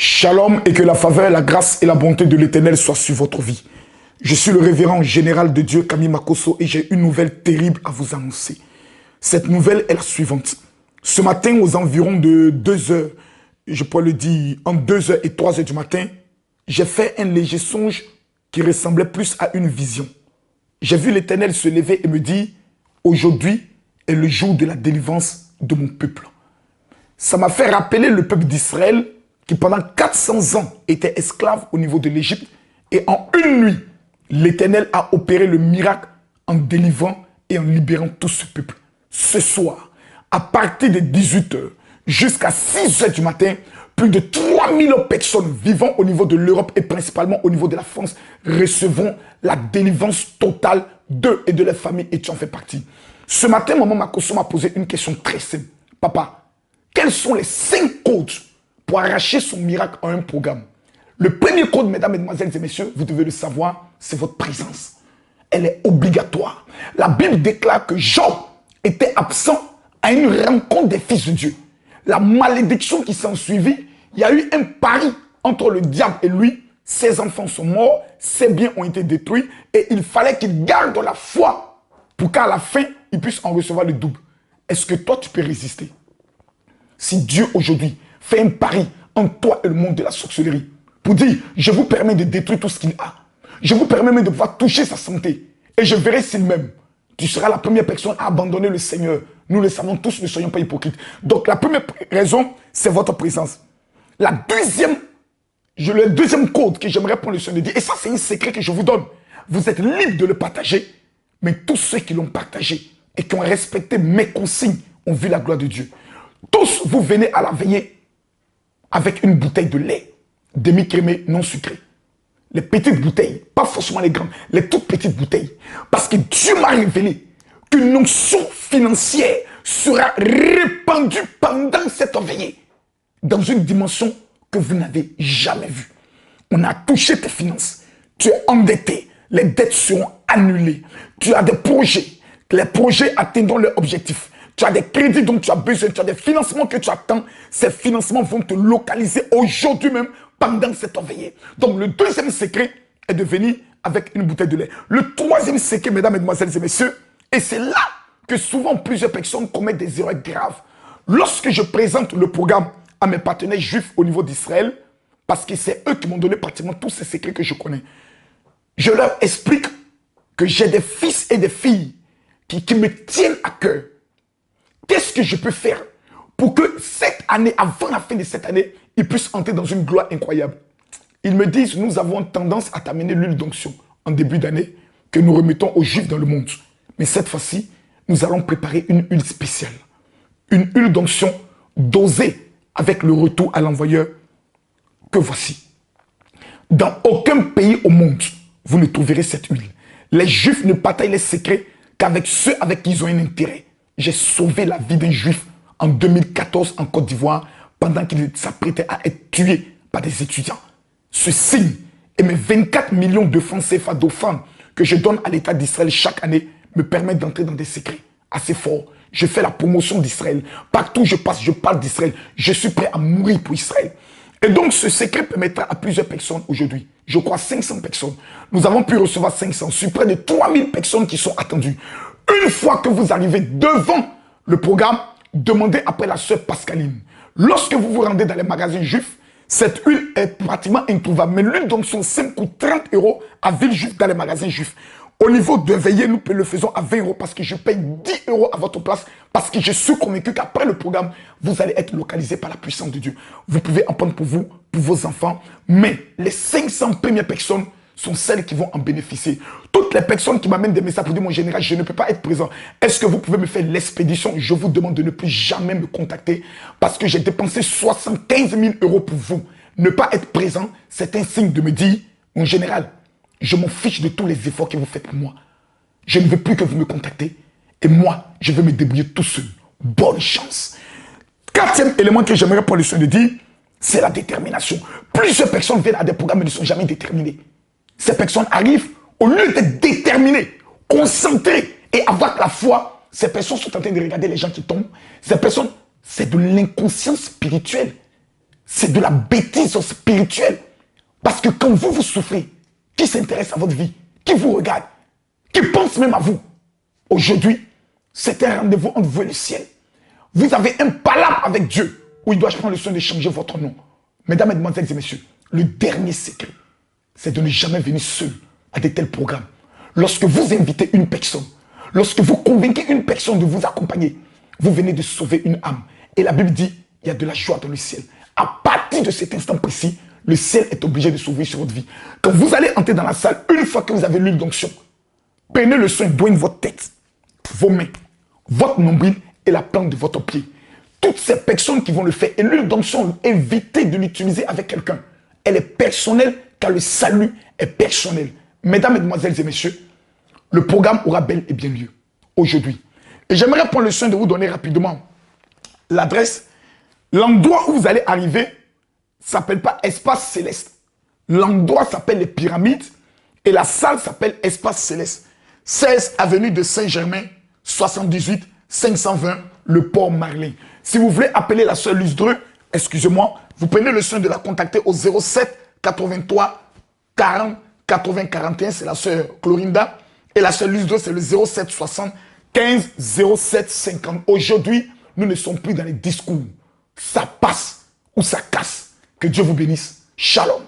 Shalom et que la faveur, la grâce et la bonté de l'Éternel soient sur votre vie. Je suis le révérend général de Dieu, Camille Makosso, et j'ai une nouvelle terrible à vous annoncer. Cette nouvelle est la suivante. Ce matin, aux environs de 2 heures, je pourrais le dire, entre 2 heures et 3 heures du matin, j'ai fait un léger songe qui ressemblait plus à une vision. J'ai vu l'Éternel se lever et me dire, aujourd'hui est le jour de la délivrance de mon peuple. Ça m'a fait rappeler le peuple d'Israël qui pendant 400 ans était esclave au niveau de l'Égypte. Et en une nuit, l'Éternel a opéré le miracle en délivrant et en libérant tout ce peuple. Ce soir, à partir de 18 h jusqu'à 6 h du matin, plus de 3000 personnes vivant au niveau de l'Europe et principalement au niveau de la France recevront la délivrance totale d'eux et de leur famille, et tu en fais partie. Ce matin, maman Makosso m'a posé une question très simple. Papa, quels sont les 5 codes pour arracher son miracle en un programme? Le premier code, mesdames, mesdemoiselles et messieurs, vous devez le savoir, c'est votre présence. Elle est obligatoire. La Bible déclare que Job était absent à une rencontre des fils de Dieu. La malédiction qui s'en suivit, il y a eu un pari entre le diable et lui. Ses enfants sont morts, ses biens ont été détruits et il fallait qu'il garde la foi pour qu'à la fin, il puisse en recevoir le double. Est-ce que toi, tu peux résister? Si Dieu aujourd'hui fait un pari entre toi et le monde de la sorcellerie pour dire, je vous permets de détruire tout ce qu'il a. Je vous permets même de pouvoir toucher sa santé. Et je verrai s'il m'aime. Tu seras la première personne à abandonner le Seigneur. Nous le savons tous, ne soyons pas hypocrites. Donc la première raison, c'est votre présence. Le deuxième code que j'aimerais prendre le soin de dire, et ça c'est un secret que je vous donne. Vous êtes libre de le partager, mais tous ceux qui l'ont partagé et qui ont respecté mes consignes ont vu la gloire de Dieu. Tous, vous venez à la veillée avec une bouteille de lait, demi-crémé, non sucré. Les petites bouteilles, pas forcément les grandes, les toutes petites bouteilles. Parce que Dieu m'a révélé qu'une onction financière sera répandue pendant cette veillée dans une dimension que vous n'avez jamais vue. On a touché tes finances. Tu es endetté. Les dettes seront annulées. Tu as des projets. Les projets atteindront leur objectif. Tu as des crédits dont tu as besoin. Tu as des financements que tu attends. Ces financements vont te localiser aujourd'hui même pendant cette veillée. Donc le deuxième secret est de venir avec une bouteille de lait. Le troisième secret, mesdames, mesdemoiselles et messieurs, et c'est là que souvent plusieurs personnes commettent des erreurs graves. Lorsque je présente le programme à mes partenaires juifs au niveau d'Israël, parce que c'est eux qui m'ont donné pratiquement tous ces secrets que je connais, je leur explique que j'ai des fils et des filles qui me tiennent à cœur. Qu'est-ce que je peux faire pour que cette année, avant la fin de cette année, ils puissent entrer dans une gloire incroyable? Ils me disent, nous avons tendance à t'amener l'huile d'onction en début d'année que nous remettons aux Juifs dans le monde. Mais cette fois-ci, nous allons préparer une huile spéciale. Une huile d'onction dosée avec le retour à l'envoyeur que voici. Dans aucun pays au monde, vous ne trouverez cette huile. Les Juifs ne partagent les secrets qu'avec ceux avec qui ils ont un intérêt. J'ai sauvé la vie d'un Juif en 2014 en Côte d'Ivoire pendant qu'il s'apprêtait à être tué par des étudiants. Ce signe et mes 24 millions de francs CFA d'offrandes que je donne à l'État d'Israël chaque année me permettent d'entrer dans des secrets assez forts. Je fais la promotion d'Israël. Partout où je passe, je parle d'Israël. Je suis prêt à mourir pour Israël. Et donc, ce secret permettra à plusieurs personnes aujourd'hui. Je crois 500 personnes. Nous avons pu recevoir 500 sur près de 3000 personnes qui sont attendues. Une fois que vous arrivez devant le programme, demandez après la sœur Pascaline. Lorsque vous vous rendez dans les magasins juifs, cette huile est pratiquement introuvable. Mais l'huile d'onction simple coûte 30 € à Villejuif dans les magasins juifs. Au niveau de veillée, nous le faisons à 20 € parce que je paye 10 € à votre place. Parce que je suis convaincu qu'après le programme, vous allez être localisé par la puissance de Dieu. Vous pouvez en prendre pour vous, pour vos enfants. Mais les 500 premières personnes sont celles qui vont en bénéficier. Toutes les personnes qui m'amènent des messages pour dire, mon général, je ne peux pas être présent. Est-ce que vous pouvez me faire l'expédition? Je vous demande de ne plus jamais me contacter parce que j'ai dépensé 75 000 € pour vous. Ne pas être présent, c'est un signe de me dire, mon général, je m'en fiche de tous les efforts que vous faites pour moi. Je ne veux plus que vous me contactez. Et moi, je vais me débrouiller tout seul. Bonne chance. Quatrième élément que j'aimerais prendre le soin de dire, c'est la détermination. Plusieurs personnes viennent à des programmes et ne sont jamais déterminées. Ces personnes arrivent, au lieu d'être déterminées, concentrées et avoir la foi, ces personnes sont en train de regarder les gens qui tombent. Ces personnes, c'est de l'inconscience spirituelle. c'est de la bêtise spirituelle. Parce que quand vous, vous souffrez, qui s'intéresse à votre vie, qui vous regarde, qui pense même à vous, aujourd'hui, c'est un rendez-vous entre vous et le ciel. Vous avez un palabre avec Dieu où il doit prendre le soin de changer votre nom. Mesdames, mesdemoiselles et messieurs, le dernier secret, c'est de ne jamais venir seul à de tels programmes. Lorsque vous invitez une personne, lorsque vous convainquez une personne de vous accompagner, vous venez de sauver une âme. Et la Bible dit, il y a de la joie dans le ciel. À partir de cet instant précis, le ciel est obligé de s'ouvrir sur votre vie. Quand vous allez entrer dans la salle, une fois que vous avez l'huile d'onction, prenez le soin d'oindre votre tête, vos mains, votre nombril et la plante de votre pied. Toutes ces personnes qui vont le faire, et l'huile d'onction, évitez de l'utiliser avec quelqu'un. Elle est personnelle, car le salut est personnel. Mesdames, mesdemoiselles et messieurs, le programme aura bel et bien lieu aujourd'hui. Et j'aimerais prendre le soin de vous donner rapidement l'adresse. L'endroit où vous allez arriver ne s'appelle pas Espace Céleste. L'endroit s'appelle les Pyramides et la salle s'appelle Espace Céleste. 16 avenue de Saint-Germain, 78 520, le Port Marly. Si vous voulez appeler la sœur Lusdreux, excusez-moi, vous prenez le soin de la contacter au 07 83 40 80 41, c'est la sœur Clorinda. Et la sœur Lusdreux, c'est le 07 60 15 07 50. Aujourd'hui, nous ne sommes plus dans les discours. Ça passe ou ça casse. Que Dieu vous bénisse. Shalom.